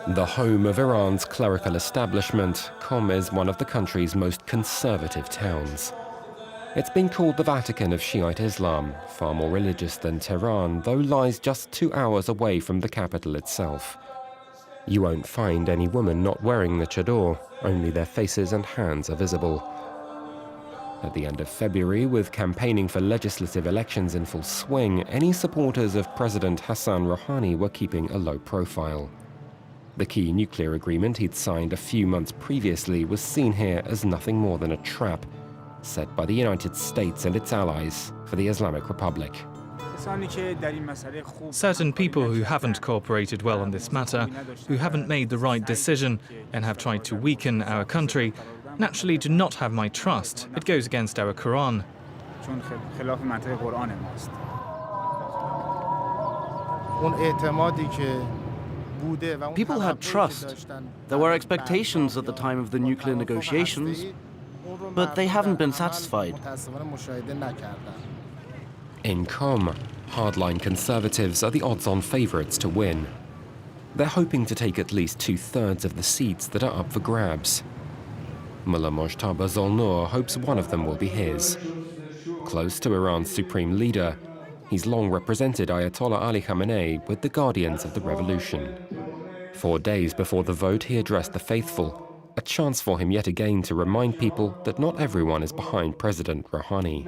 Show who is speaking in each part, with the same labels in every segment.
Speaker 1: The home of Iran's clerical establishment, Qom is one of the country's most conservative towns. It's been called the Vatican of Shiite Islam, far more religious than Tehran, though lies just 2 hours away from the capital itself. You won't find any women not wearing the chador, only their faces and hands are visible. At the end of February, with campaigning for legislative elections in full swing, any supporters of President Hassan Rouhani were keeping a low profile. The key nuclear agreement he'd signed a few months previously was seen here as nothing more than a trap set by the United States and its allies for the Islamic Republic.
Speaker 2: Certain people who haven't cooperated well on this matter, who haven't made the right decision and have tried to weaken our country, naturally do not have my trust. It goes against our Quran.
Speaker 3: People had trust. There were expectations at the time of the nuclear negotiations, but they haven't been satisfied.
Speaker 1: In Qom, hardline conservatives are the odds-on favourites to win. They're hoping to take at least 2/3 of the seats that are up for grabs. Mullah Mojtaba Zolnur hopes one of them will be his. Close to Iran's supreme leader, he's long represented Ayatollah Ali Khamenei with the Guardians of the Revolution. 4 days before the vote, he addressed the faithful, a chance for him yet again to remind people that not everyone is behind President Rouhani.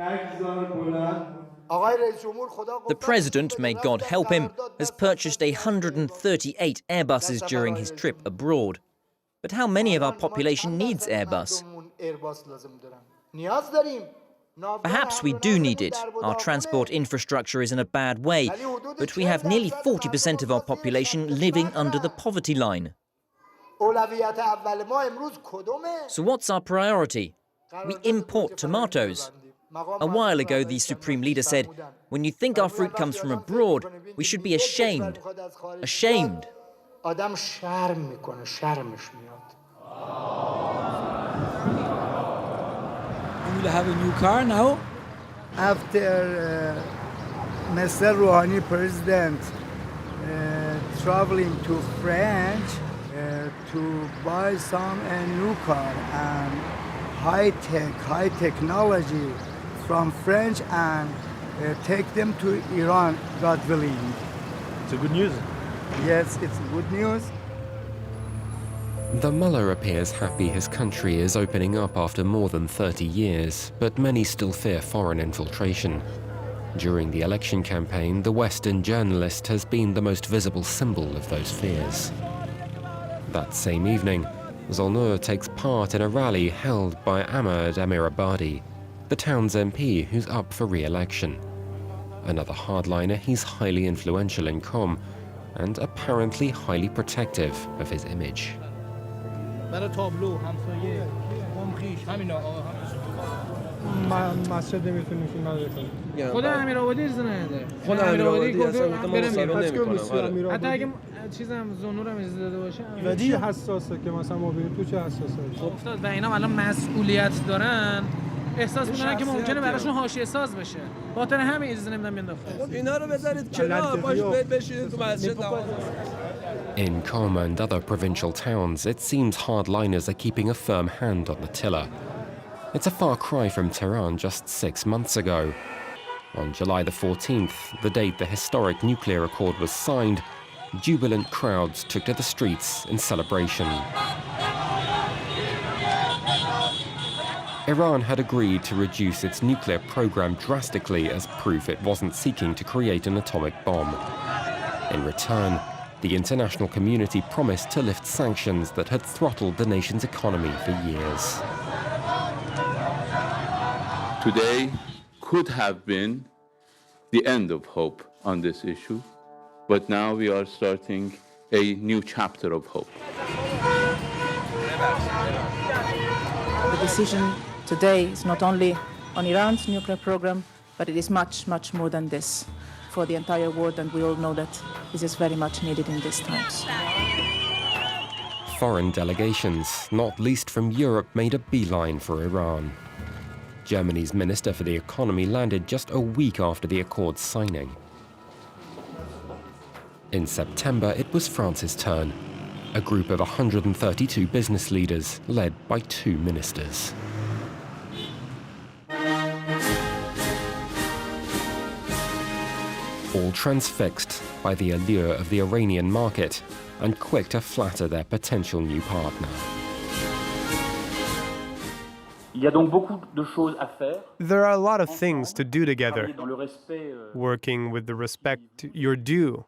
Speaker 4: The president, may God help him, has purchased 138 Airbuses during his trip abroad. But how many of our population needs Airbus? Perhaps we do need it. Our transport infrastructure is in a bad way, but we have nearly 40% of our population living under the poverty line. So what's our priority? We import tomatoes. A while ago, the Supreme Leader said, when you think our fruit comes from abroad, we should be ashamed. Ashamed.
Speaker 5: You will have a new car now?
Speaker 6: After Mr. Rouhani president traveling to France to buy some new car and high technology from French and take them to Iran, God willing.
Speaker 5: It's a good news.
Speaker 6: Yes, it's good news.
Speaker 1: The mullah appears happy his country is opening up after more than 30 years, but many still fear foreign infiltration. During the election campaign, the Western journalist has been the most visible symbol of those fears. That same evening, Zolnur takes part in a rally held by Ahmad Amirabadi, the town's MP who's up for re-election. Another hardliner, he's highly influential in Qom and apparently highly protective of his image.
Speaker 7: احساس می‌کنن که ممکنه براشون حاشیه ساز بشه. خاطر همین اجازه نمیدن بینداختن. اینا رو بذارید کنار، باش بشینید تو مسجد نماز.
Speaker 1: In Qom and other provincial towns, it seems hardliners are keeping a firm hand on the tiller. It's a far cry from Tehran just 6 months ago. On July the 14th, the date the historic nuclear accord was signed, jubilant crowds took to the streets in celebration. Iran had agreed to reduce its nuclear program drastically as proof it wasn't seeking to create an atomic bomb. In return, the international community promised to lift sanctions that had throttled the nation's economy for years.
Speaker 8: Today could have been the end of hope on this issue, but now we are starting a new chapter of hope.
Speaker 9: The decision today is not only on Iran's nuclear program, but it is much, much more than this for the entire world, and we all know that this is very much needed in these times.
Speaker 1: Foreign delegations, not least from Europe, made a beeline for Iran. Germany's Minister for the Economy landed just a week after the accord's signing. In September, it was France's turn. a group of 132 business leaders led by 2 ministers. All transfixed by the allure of the Iranian market and quick to flatter their potential new partner.
Speaker 10: There are a lot of things to do together, working with the respect you're due,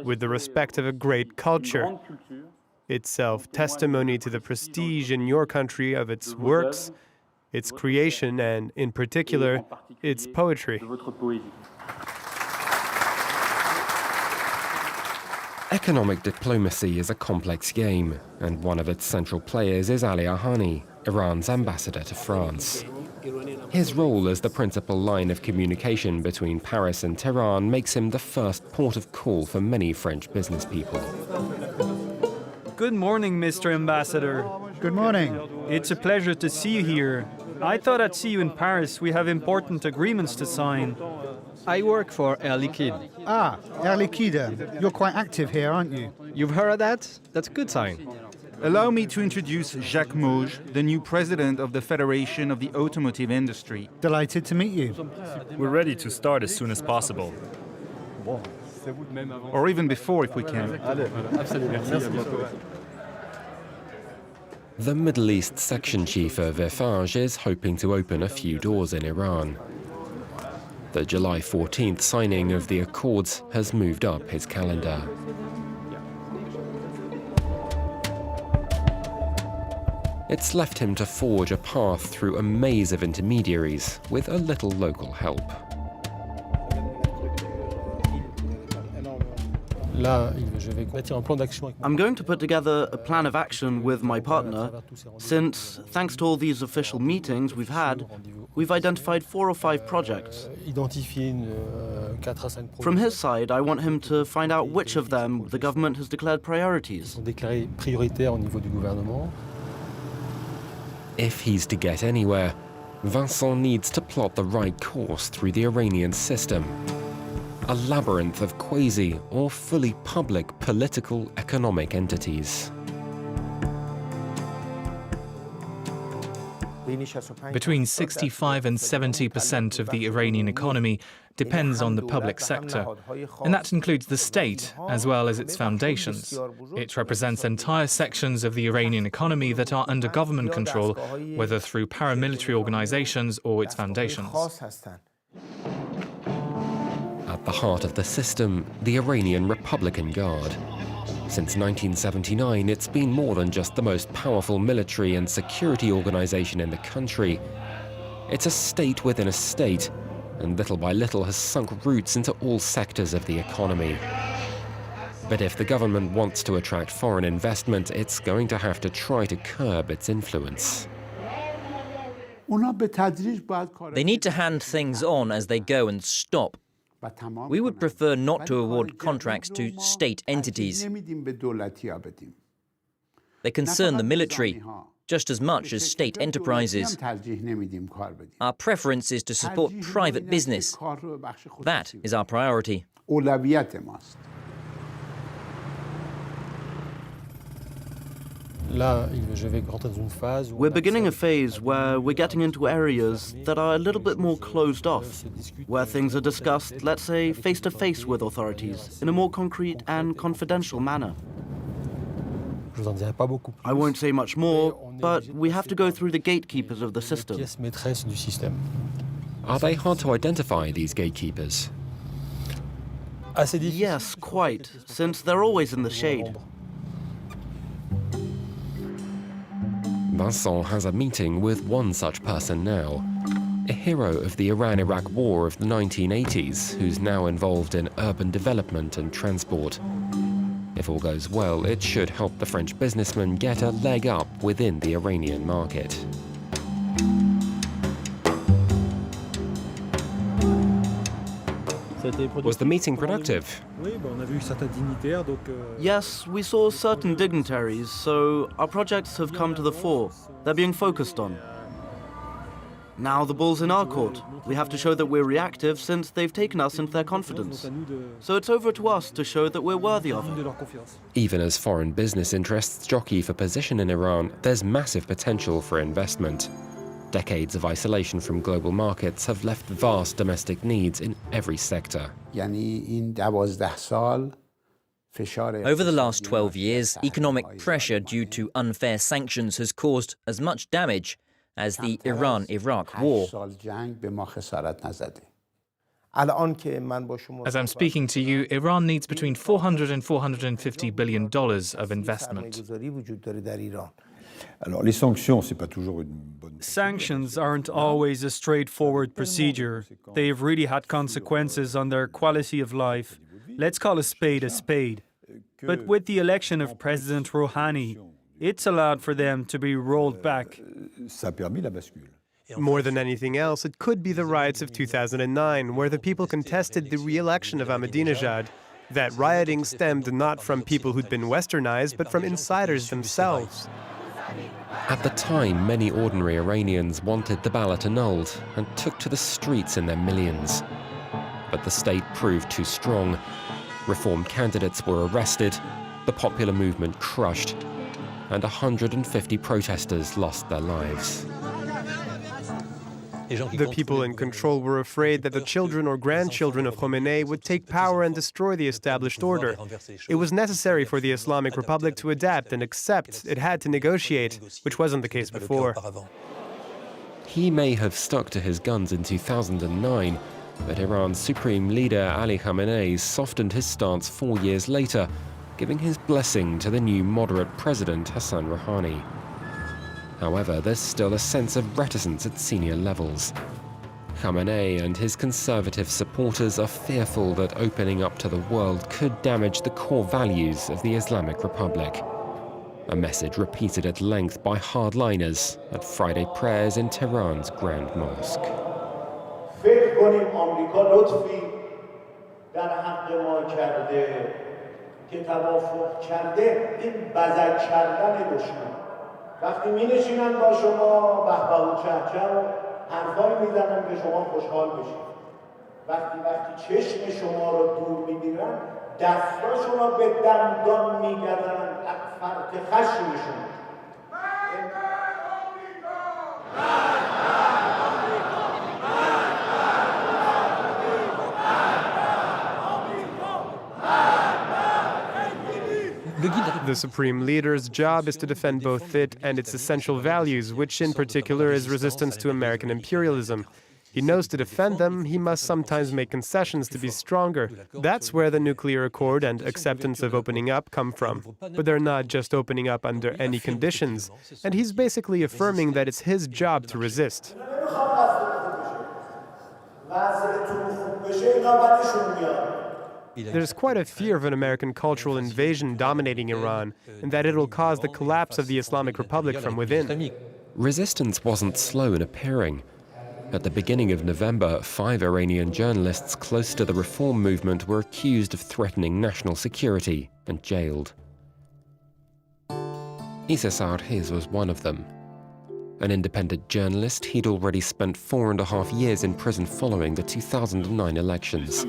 Speaker 10: with the respect of a great culture, itself testimony to the prestige in your country of its works, its creation, and, in particular, its poetry.
Speaker 1: Economic diplomacy is a complex game, and one of its central players is Ali Ahani, Iran's ambassador to France. His role as the principal line of communication between Paris and Tehran makes him the first port of call for many French business people.
Speaker 11: Good morning, Mr. Ambassador.
Speaker 12: Good morning.
Speaker 11: It's a pleasure to see you here. I thought I'd see you in Paris. We have important agreements to sign. I work for Air Liquide.
Speaker 12: Ah, Air Liquide. You're quite active here, aren't you?
Speaker 11: You've heard of that? That's a good sign.
Speaker 13: Allow me to introduce Jacques Mauge, the new president of the Federation of the Automotive Industry.
Speaker 12: Delighted to meet you.
Speaker 14: We're ready to start as soon as possible.
Speaker 13: Or even before, if we can.
Speaker 1: The Middle East section chief of Eiffage is hoping to open a few doors in Iran. The July 14th signing of the Accords has moved up his calendar. It's left him to forge a path through a maze of intermediaries with a little local help.
Speaker 3: I'm going to put together a plan of action with my partner, since, thanks to all these official meetings we've had, we've identified 4 or 5 projects. From his side, I want him to find out which of them the government has declared priorities.
Speaker 1: If he's to get anywhere, Vincent needs to plot the right course through the Iranian system. A labyrinth of quasi or fully public political economic entities.
Speaker 2: Between 65 and 70% of the Iranian economy depends on the public sector, and that includes the state as well as its foundations. It represents entire sections of the Iranian economy that are under government control, whether through paramilitary organizations or its foundations.
Speaker 1: At the heart of the system, the Iranian Republican Guard. Since 1979, it's been more than just the most powerful military and security organization in the country. It's a state within a state, and little by little has sunk roots into all sectors of the economy. But if the government wants to attract foreign investment, it's going to have to try to curb its influence.
Speaker 4: They need to hand things on as they go and stop. We would prefer not to award contracts to state entities. They concern the military just as much as state enterprises. Our preference is to support private business. That is our priority.
Speaker 3: We're beginning a phase where we're getting into areas that are a little bit more closed off, where things are discussed, let's say, face-to-face with authorities, in a more concrete and confidential manner. I won't say much more, but we have to go through the gatekeepers of the system.
Speaker 1: Are they hard to identify, these gatekeepers?
Speaker 3: Yes, quite, since they're always in the shade.
Speaker 1: Vincent has a meeting with one such person now, a hero of the Iran-Iraq War of the 1980s, who's now involved in urban development and transport. If all goes well, it should help the French businessman get a leg up within the Iranian market. Was the meeting productive?
Speaker 3: Yes, we saw certain dignitaries, so our projects have come to the fore. They're being focused on. Now the ball's in our court. We have to show that we're reactive since they've taken us into their confidence. So it's over to us to show that we're worthy of it.
Speaker 1: Even as foreign business interests jockey for position in Iran, there's massive potential for investment. Decades of isolation from global markets have left vast domestic needs in every sector.
Speaker 4: Over the last 12 years, economic pressure due to unfair sanctions has caused as much damage as the Iran-Iraq war.
Speaker 2: As I'm speaking to you, Iran needs between $400 and $450 billion of investment.
Speaker 11: Sanctions aren't always a straightforward procedure. They've really had consequences on their quality of life. Let's call a spade a spade. But with the election of President Rouhani, it's allowed for them to be rolled back.
Speaker 10: More than anything else, it could be the riots of 2009, where the people contested the re-election of Ahmadinejad. That rioting stemmed not from people who'd been westernized, but from insiders themselves.
Speaker 1: At the time, many ordinary Iranians wanted the ballot annulled and took to the streets in their millions. But the state proved too strong. Reform candidates were arrested, the popular movement crushed, and 150 protesters lost their lives.
Speaker 10: The people in control were afraid that the children or grandchildren of Khomeini would take power and destroy the established order. It was necessary for the Islamic Republic to adapt and accept it had to negotiate, which wasn't the case before.
Speaker 1: He may have stuck to his guns in 2009, but Iran's supreme leader Ali Khamenei softened his stance 4 years later, giving his blessing to the new moderate president Hassan Rouhani. However, there's still a sense of reticence at senior levels. Khamenei and his conservative supporters are fearful that opening up to the world could damage the core values of the Islamic Republic. A message repeated at length by hardliners at Friday prayers in Tehran's Grand Mosque.
Speaker 15: فکر کنیم آمریکا لطفی در حق ما کرده که توافق کرده این بزک کردن دشمن وقتی می نشینن با شما بهبه و چهچه و حرفایی میزنن که شما خوشحال بشید وقتی چشم شما رو دور میگیرن دستاشون رو به دندان میگردن از فرط خشمشون
Speaker 10: The supreme leader's job is to defend both it and its essential values, which in particular is resistance to American imperialism. He knows to defend them, he must sometimes make concessions to be stronger. That's where the nuclear accord and acceptance of opening up come from. But they're not just opening up under any conditions. And he's basically affirming that it's his job to resist. There's quite a fear of an American cultural invasion dominating Iran, and that it'll cause the collapse of the Islamic Republic from within.
Speaker 1: Resistance wasn't slow in appearing. At the beginning of November, 5 Iranian journalists close to the reform movement were accused of threatening national security and jailed. Issa Sarhiz was one of them. An independent journalist, he'd already spent 4.5 years in prison following the 2009 elections.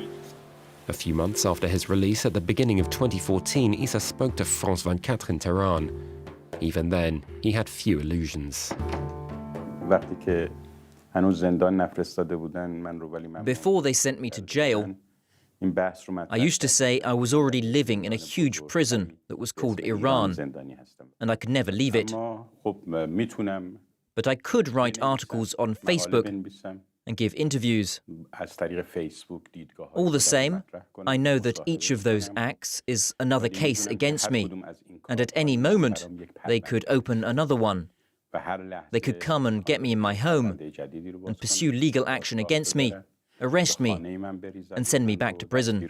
Speaker 1: A few months after his release at the beginning of 2014, Issa spoke to France 24 in Tehran. Even then, he had few illusions.
Speaker 4: Before they sent me to jail, I used to say I was already living in a huge prison that was called Iran, and I could never leave it. But I could write articles on Facebook and give interviews. All the same, I know that each of those acts is another case against me, and at any moment they could open another one. They could come and get me in my home and pursue legal action against me, arrest me, and send me back to prison.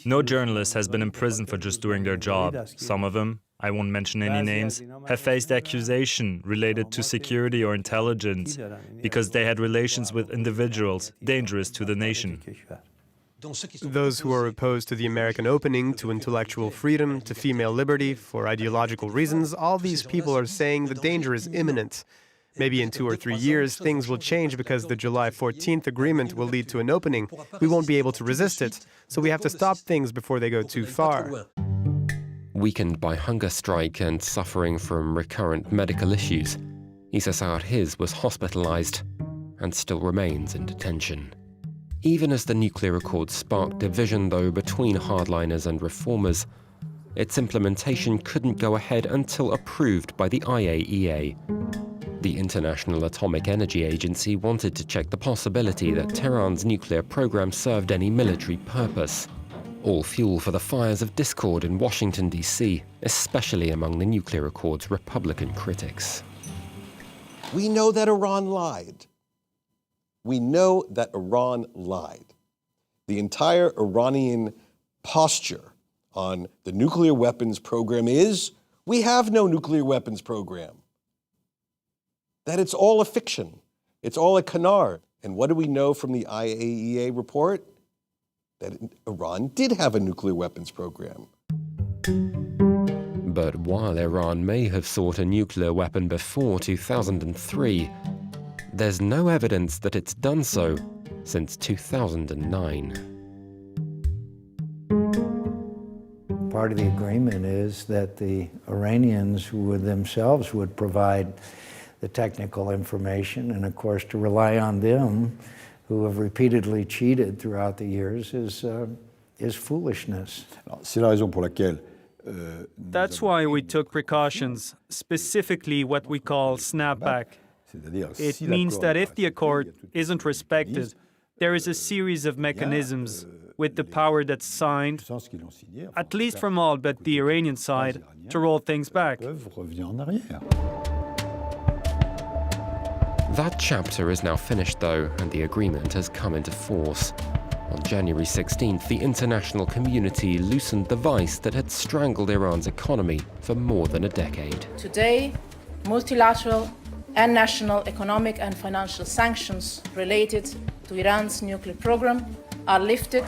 Speaker 14: No journalist has been in prison for just doing their job. Some of them, I won't mention any names, have faced accusation related to security or intelligence because they had relations with individuals dangerous to the nation.
Speaker 10: Those who are opposed to the American opening, to intellectual freedom, to female liberty, for ideological reasons, all these people are saying the danger is imminent. Maybe in 2 or 3 years, things will change because the July 14th agreement will lead to an opening. We won't be able to resist it, so we have to stop things before they go too far.
Speaker 1: Weakened by hunger strike and suffering from recurrent medical issues, Issa Sarhiz was hospitalized and still remains in detention. Even as the nuclear accord sparked division, though, between hardliners and reformers, its implementation couldn't go ahead until approved by the IAEA. The International Atomic Energy Agency wanted to check the possibility that Tehran's nuclear program served any military purpose. All fuel for the fires of discord in Washington, D.C., especially among the nuclear accord's Republican critics.
Speaker 16: We know that Iran lied. We know that Iran lied. The entire Iranian posture on the nuclear weapons program is, we have no nuclear weapons program. That it's all a fiction. It's all a canard. And what do we know from the IAEA report? That Iran did have a nuclear weapons program.
Speaker 1: But while Iran may have sought a nuclear weapon before 2003, there's no evidence that it's done so since 2009.
Speaker 17: Part of the agreement is that the Iranians themselves would provide the technical information, and of course to rely on them, who have repeatedly cheated throughout the years, is foolishness.
Speaker 11: That's why we took precautions, specifically what we call snapback. It means that if the accord isn't respected, there is a series of mechanisms with the power that's signed, at least from all but the Iranian side, to roll things back.
Speaker 1: That chapter is now finished, though, and the agreement has come into force. On January 16th, the international community loosened the vice that had strangled Iran's economy for more than a decade.
Speaker 9: Today, multilateral and national economic and financial sanctions related to Iran's nuclear program are lifted.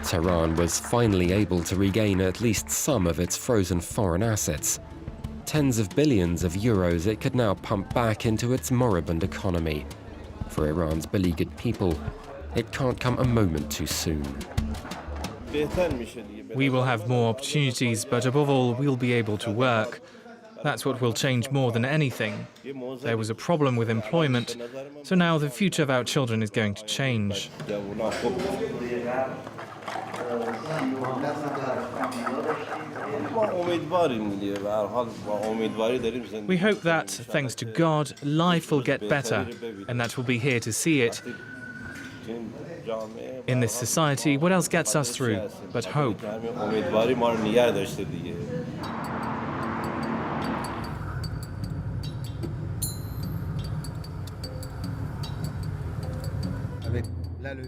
Speaker 1: Tehran was finally able to regain at least some of its frozen foreign assets. Tens of billions of euros it could now pump back into its moribund economy. For Iran's beleaguered people, it can't come a moment too soon.
Speaker 2: We will have more opportunities, but above all, we'll be able to work. That's what will change more than anything. There was a problem with employment, so now the future of our children is going to change. We hope that, thanks to God, life will get better, and that we'll be here to see it. In this society, what else gets us through but hope?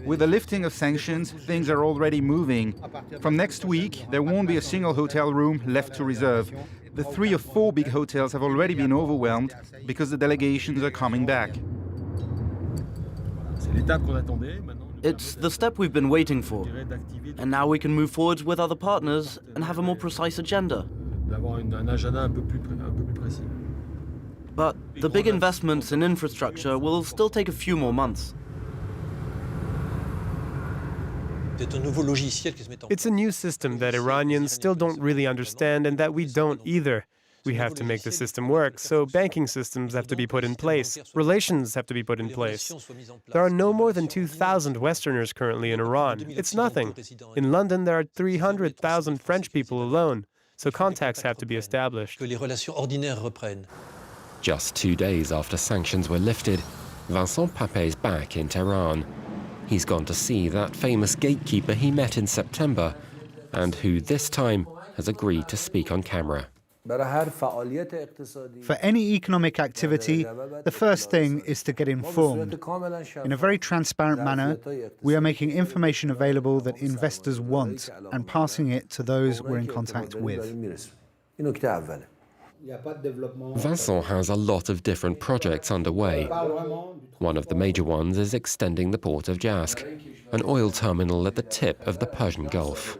Speaker 13: With the lifting of sanctions, things are already moving. From next week, there won't be a single hotel room left to reserve. The 3 or 4 big hotels have already been overwhelmed because the delegations are coming back.
Speaker 3: It's the step we've been waiting for, and now we can move forward with other partners and have a more precise agenda. But the big investments in infrastructure will still take a few more months.
Speaker 10: It's a new system that Iranians still don't really understand and that we don't either. We have to make the system work, so banking systems have to be put in place, relations have to be put in place. There are no more than 2,000 Westerners currently in Iran. It's nothing. In London, there are 300,000 French people alone, so contacts have to be established.
Speaker 1: Just 2 days after sanctions were lifted, Vincent Papet's back in Tehran. He's gone to see that famous gatekeeper he met in September, and who this time has agreed to speak on camera.
Speaker 12: For any economic activity, the first thing is to get informed. In a very transparent manner, we are making information available that investors want and passing it to those we're in contact with.
Speaker 1: Vincent has a lot of different projects underway. One of the major ones is extending the port of Jask, an oil terminal at the tip of the Persian Gulf.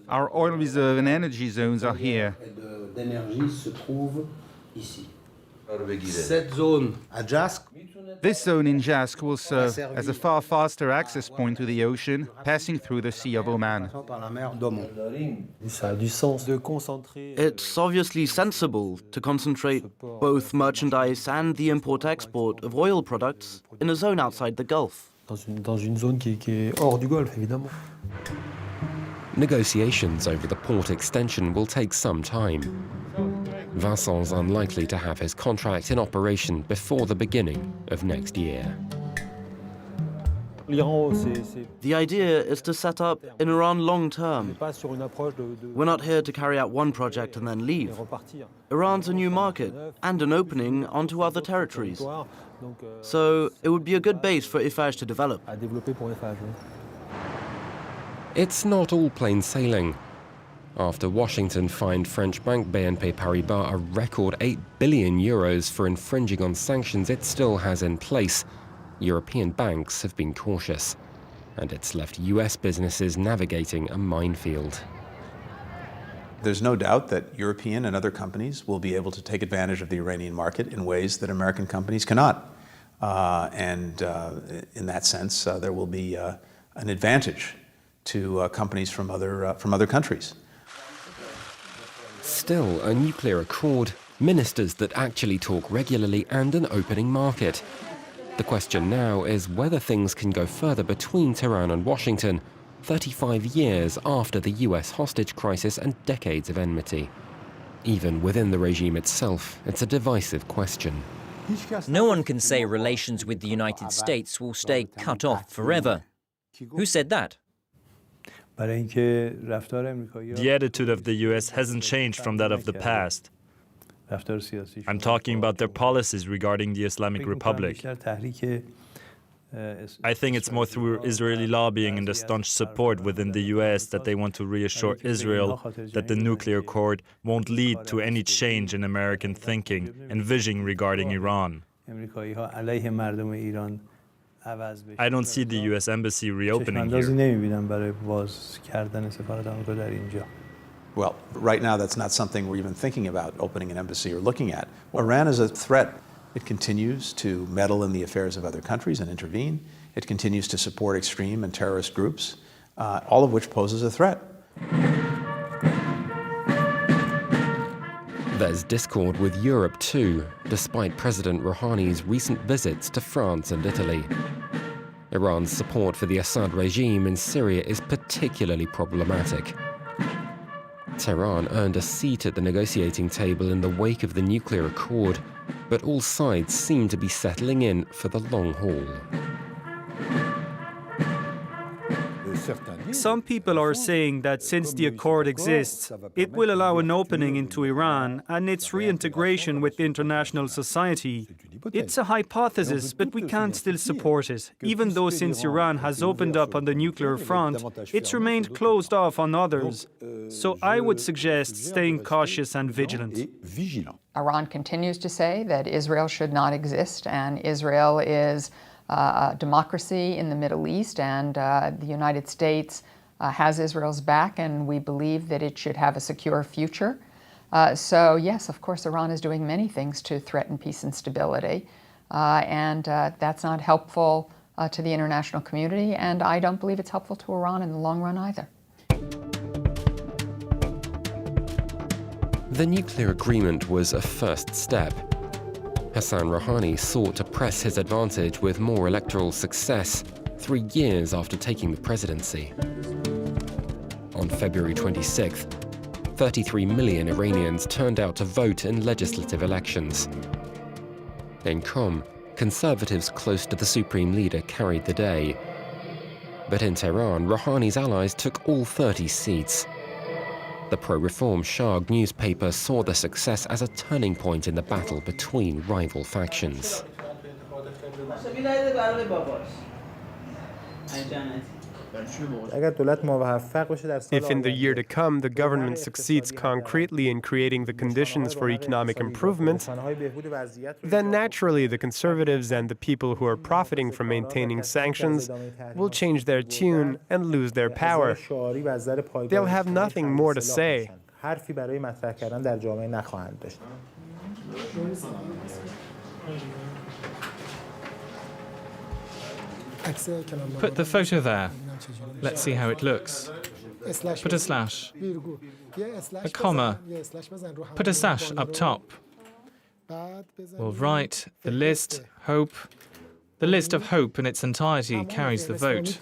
Speaker 13: Our oil reserve and energy zones are here. This zone in Jask will serve as a far faster access point to the ocean, passing through the Sea of Oman.
Speaker 3: It's obviously sensible to concentrate both merchandise and the import-export of oil products in a zone outside the Gulf.
Speaker 1: Negotiations over the port extension will take some time. Vincent's unlikely to have his contract in operation before the beginning of next year.
Speaker 3: The idea is to set up in Iran long term. We're not here to carry out one project and then leave. Iran's a new market and an opening onto other territories. So it would be a good base for Eiffage to develop.
Speaker 1: It's not all plain sailing. After Washington fined French bank BNP Paribas a record €8 billion for infringing on sanctions it still has in place, European banks have been cautious, and it's left US businesses navigating a minefield.
Speaker 18: There's no doubt that European and other companies will be able to take advantage of the Iranian market in ways that American companies cannot. In that sense, there will be an advantage to companies from other countries.
Speaker 1: Still, a nuclear accord, ministers that actually talk regularly, and an opening market. The question now is whether things can go further between Tehran and Washington, 35 years after the US hostage crisis and decades of enmity. Even within the regime itself, it's a divisive question.
Speaker 4: No one can say relations with the United States will stay cut off forever. Who said that?
Speaker 14: The attitude of the US hasn't changed from that of the past. I'm talking about their policies regarding the Islamic Republic. I think it's more through Israeli lobbying and the staunch support within the US that they want to reassure Israel that the nuclear accord won't lead to any change in American thinking and vision regarding Iran. I don't see the US embassy reopening here.
Speaker 18: Well, right now that's not something we're even thinking about opening an embassy or looking at. Iran is a threat. It continues to meddle in the affairs of other countries and intervene. It continues to support extreme and terrorist groups, all of which poses a threat.
Speaker 1: There's discord with Europe too, despite President Rouhani's recent visits to France and Italy. Iran's support for the Assad regime in Syria is particularly problematic. Tehran earned a seat at the negotiating table in the wake of the nuclear accord, but all sides seem to be settling in for the long haul.
Speaker 11: Some people are saying that since the accord exists, it will allow an opening into Iran and its reintegration with international society. It's a hypothesis, but we can't still support it, even though since Iran has opened up on the nuclear front, it's remained closed off on others. So I would suggest staying cautious and vigilant.
Speaker 19: Iran continues to say that Israel should not exist, and Israel is a democracy in the Middle East, and the United States has Israel's back, and we believe that it should have a secure future. So yes, of course, Iran is doing many things to threaten peace and stability, and that's not helpful to the international community, and I don't believe it's helpful to Iran in the long run either.
Speaker 1: The nuclear agreement was a first step. Hassan Rouhani sought to press his advantage with more electoral success 3 years after taking the presidency. On February 26th, 33 million Iranians turned out to vote in legislative elections. In Qom, conservatives close to the supreme leader carried the day. But in Tehran, Rouhani's allies took all 30 seats. The pro-reform Shargh newspaper saw the success as a turning point in the battle between rival factions.
Speaker 10: If in the year to come the government succeeds concretely in creating the conditions for economic improvement, then naturally the conservatives and the people who are profiting from maintaining sanctions will change their tune and lose their power. They'll have nothing more to say.
Speaker 2: Put the photo there. Let's see how it looks. Put a slash. A comma. Put a sash up top. We'll write the list, hope. The list of hope in its entirety carries the vote.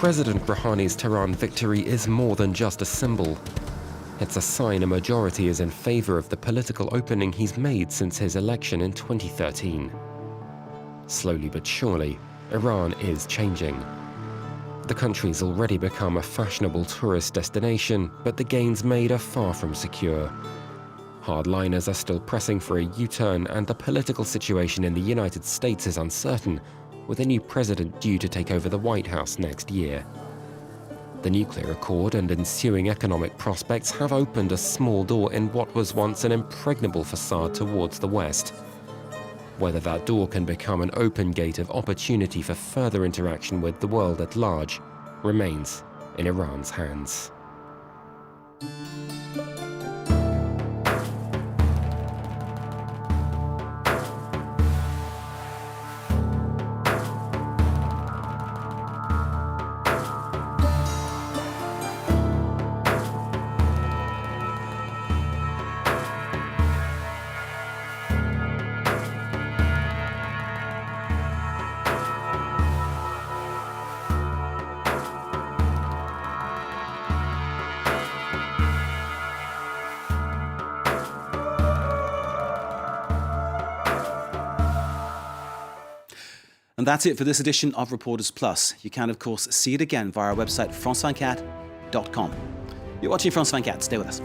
Speaker 1: President Rouhani's Tehran victory is more than just a symbol. It's a sign a majority is in favor of the political opening he's made since his election in 2013. Slowly but surely, Iran is changing. The country's already become a fashionable tourist destination, but the gains made are far from secure. Hardliners are still pressing for a U-turn, and the political situation in the United States is uncertain, with a new president due to take over the White House next year. The nuclear accord and ensuing economic prospects have opened a small door in what was once an impregnable facade towards the West. Whether that door can become an open gate of opportunity for further interaction with the world at large remains in Iran's hands.
Speaker 20: And that's it for this edition of Reporters Plus. You can, of course, see it again via our website, france24.com. You're watching France 24. Stay with us.